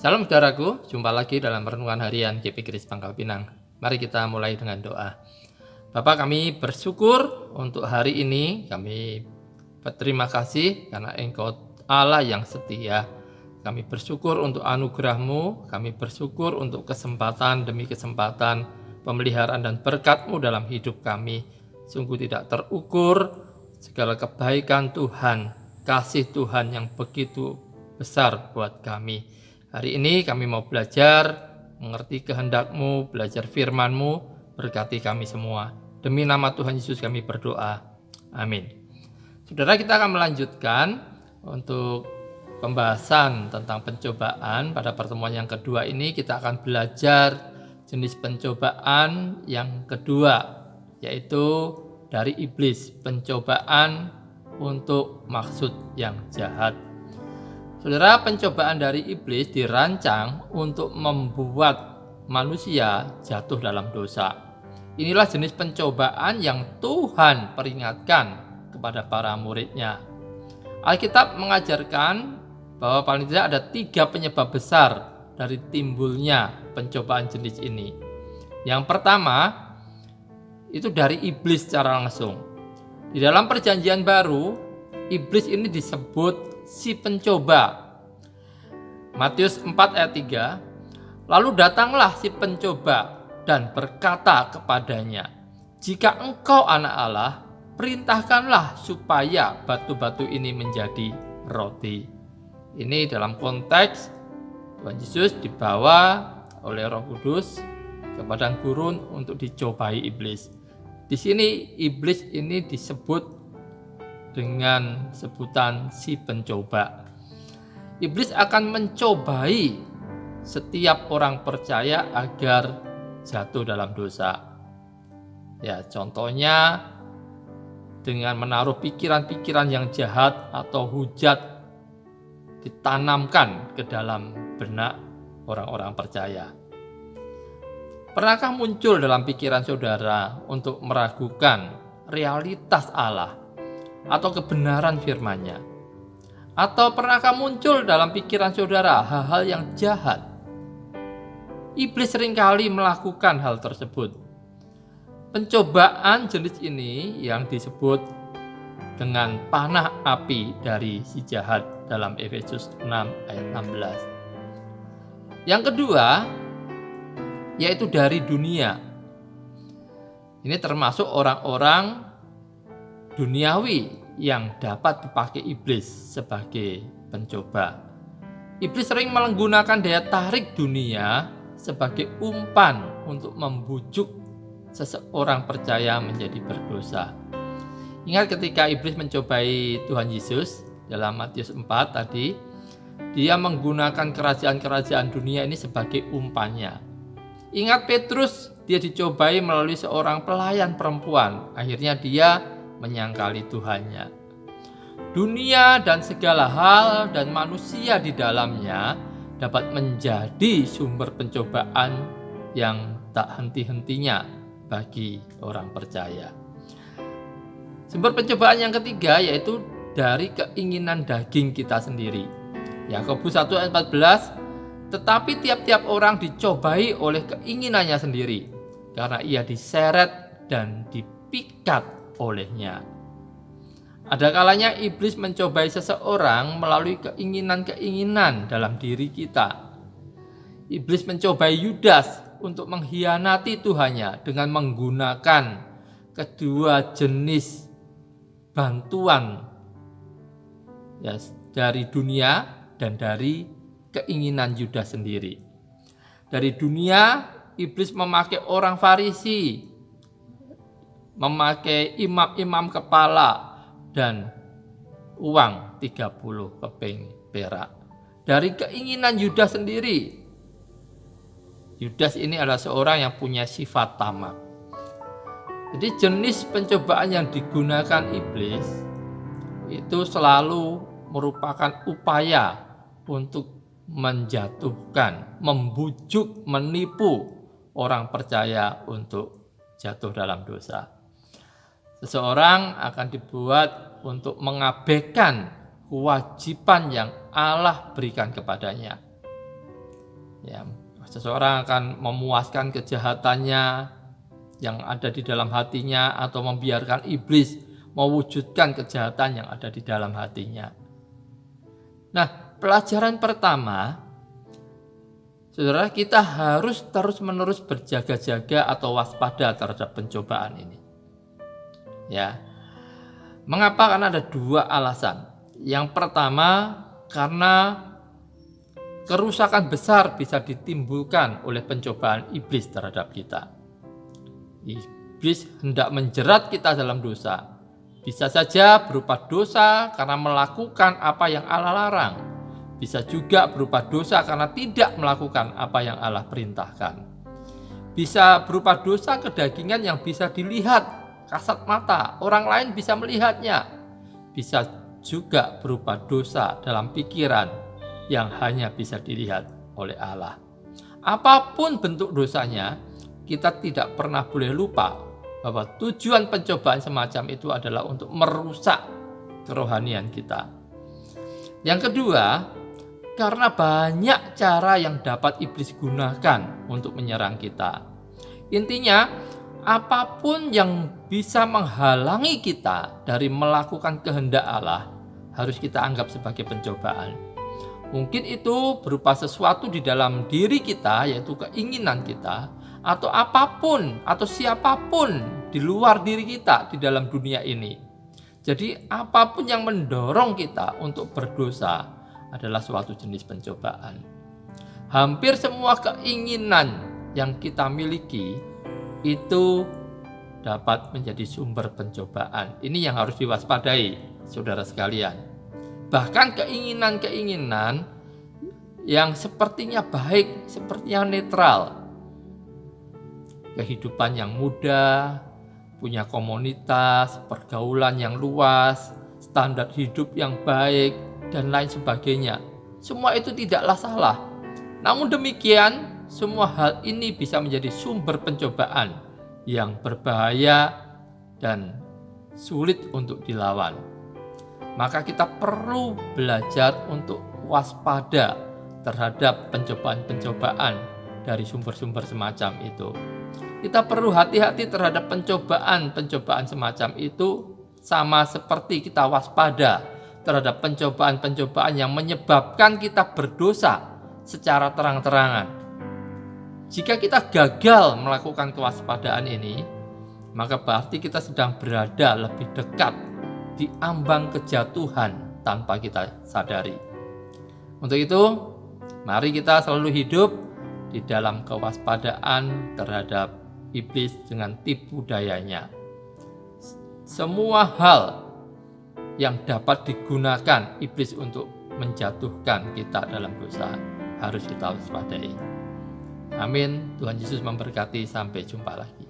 Salam saudaraku, jumpa lagi dalam renungan harian GP Grace Pangkal Pinang. Mari kita mulai dengan doa. Bapa, kami bersyukur untuk hari ini. Kami berterima kasih karena Engkau Allah yang setia. Kami bersyukur untuk anugerah-Mu. Kami bersyukur untuk kesempatan demi kesempatan, pemeliharaan dan berkat-Mu dalam hidup kami. Sungguh tidak terukur segala kebaikan Tuhan, kasih Tuhan yang begitu besar buat kami. Hari ini kami mau belajar mengerti kehendak-Mu, belajar firman-Mu, berkati kami semua. Demi nama Tuhan Yesus kami berdoa. Amin. Saudara, kita akan melanjutkan untuk pembahasan tentang pencobaan. Pada pertemuan yang kedua ini kita akan belajar jenis pencobaan yang kedua, yaitu dari iblis, pencobaan untuk maksud yang jahat. Saudara, pencobaan dari iblis dirancang untuk membuat manusia jatuh dalam dosa. Inilah jenis pencobaan yang Tuhan peringatkan kepada para muridnya. Alkitab mengajarkan bahwa paling tidak ada 3 penyebab besar dari timbulnya pencobaan jenis ini. Yang pertama, itu dari iblis secara langsung. Di dalam perjanjian baru, iblis ini disebut si pencoba. Matius 4 ayat 3, lalu datanglah si pencoba dan berkata kepadanya, jika engkau anak Allah, perintahkanlah supaya batu-batu ini menjadi roti. Ini dalam konteks Tuhan Yesus dibawa oleh Roh Kudus ke padang gurun untuk dicobai iblis. Di sini iblis ini disebut dengan sebutan si pencoba. Iblis akan mencobai setiap orang percaya agar jatuh dalam dosa. Ya, contohnya dengan menaruh pikiran-pikiran yang jahat atau hujat ditanamkan ke dalam benak orang-orang percaya. Pernahkah muncul dalam pikiran saudara untuk meragukan realitas Allah atau kebenaran firman-Nya? Atau pernahkah muncul dalam pikiran saudara hal-hal yang jahat? Iblis seringkali melakukan hal tersebut. Pencobaan jenis ini yang disebut dengan panah api dari si jahat dalam Efesus 6 ayat 16. Yang kedua, yaitu dari dunia. Ini termasuk orang-orang duniawi yang dapat dipakai iblis sebagai pencoba. Iblis sering menggunakan daya tarik dunia sebagai umpan untuk membujuk seseorang percaya menjadi berdosa. Ingat ketika iblis mencobai Tuhan Yesus dalam Matius 4 tadi, dia menggunakan kerajaan-kerajaan dunia ini sebagai umpannya. Ingat Petrus, dia dicobai melalui seorang pelayan perempuan. Akhirnya dia menyangkali Tuhannya. Dunia dan segala hal dan manusia di dalamnya dapat menjadi sumber pencobaan yang tak henti-hentinya bagi orang percaya. Sumber pencobaan yang ketiga yaitu dari keinginan daging kita sendiri. Yakobus 1 ayat 14, tetapi tiap-tiap orang dicobai oleh keinginannya sendiri, karena ia diseret dan dipikat olehnya. Ada kalanya iblis mencobai seseorang melalui keinginan-keinginan dalam diri kita. Iblis mencobai Yudas untuk mengkhianati Tuhannya dengan menggunakan kedua jenis bantuan dari dunia dan dari keinginan Yudas sendiri. Dari dunia, iblis memakai orang Farisi, memakai imam-imam kepala, dan uang 30 keping perak. Dari keinginan Yudas sendiri. Yudas ini adalah seorang yang punya sifat tamak. Jadi jenis pencobaan yang digunakan iblis itu selalu merupakan upaya untuk menjatuhkan, membujuk, menipu orang percaya untuk jatuh dalam dosa. Seseorang akan dibuat untuk mengabaikan kewajiban yang Allah berikan kepadanya. Ya, seseorang akan memuaskan kejahatannya yang ada di dalam hatinya atau membiarkan iblis mewujudkan kejahatan yang ada di dalam hatinya. Nah, pelajaran pertama, saudara, kita harus terus-menerus berjaga-jaga atau waspada terhadap pencobaan ini. Ya. Mengapa? Karena ada dua alasan. Yang pertama, karena kerusakan besar bisa ditimbulkan oleh pencobaan iblis terhadap kita. Iblis hendak menjerat kita dalam dosa. Bisa saja berupa dosa karena melakukan apa yang Allah larang. Bisa juga berupa dosa karena tidak melakukan apa yang Allah perintahkan. Bisa berupa dosa kedagingan yang bisa dilihat kasat mata, orang lain bisa melihatnya. Bisa juga berupa dosa dalam pikiran yang hanya bisa dilihat oleh Allah. Apapun bentuk dosanya, kita tidak pernah boleh lupa bahwa tujuan pencobaan semacam itu adalah untuk merusak kerohanian kita. Yang kedua, karena banyak cara yang dapat iblis gunakan untuk menyerang kita. Intinya, apapun yang bisa menghalangi kita dari melakukan kehendak Allah harus kita anggap sebagai pencobaan. Mungkin itu berupa sesuatu di dalam diri kita, yaitu keinginan kita, atau apapun atau siapapun di luar diri kita di dalam dunia ini. Jadi apapun yang mendorong kita untuk berdosa adalah suatu jenis pencobaan. Hampir semua keinginan yang kita miliki itu dapat menjadi sumber pencobaan. Ini yang harus diwaspadai, saudara sekalian. Bahkan keinginan-keinginan yang sepertinya baik, sepertinya netral. Kehidupan yang mudah, punya komunitas, pergaulan yang luas, standar hidup yang baik, dan lain sebagainya. Semua itu tidaklah salah. Namun demikian, semua hal ini bisa menjadi sumber pencobaan yang berbahaya dan sulit untuk dilawan. Maka kita perlu belajar untuk waspada terhadap pencobaan-pencobaan dari sumber-sumber semacam itu. Kita perlu hati-hati terhadap pencobaan-pencobaan semacam itu, sama seperti kita waspada terhadap pencobaan-pencobaan yang menyebabkan kita berdosa secara terang-terangan. Jika kita gagal melakukan kewaspadaan ini, maka berarti kita sedang berada lebih dekat di ambang kejatuhan tanpa kita sadari. Untuk itu, mari kita selalu hidup di dalam kewaspadaan terhadap iblis dengan tipu dayanya. Semua hal yang dapat digunakan iblis untuk menjatuhkan kita dalam dosa harus kita waspadai. Amin. Tuhan Yesus memberkati. Sampai jumpa lagi.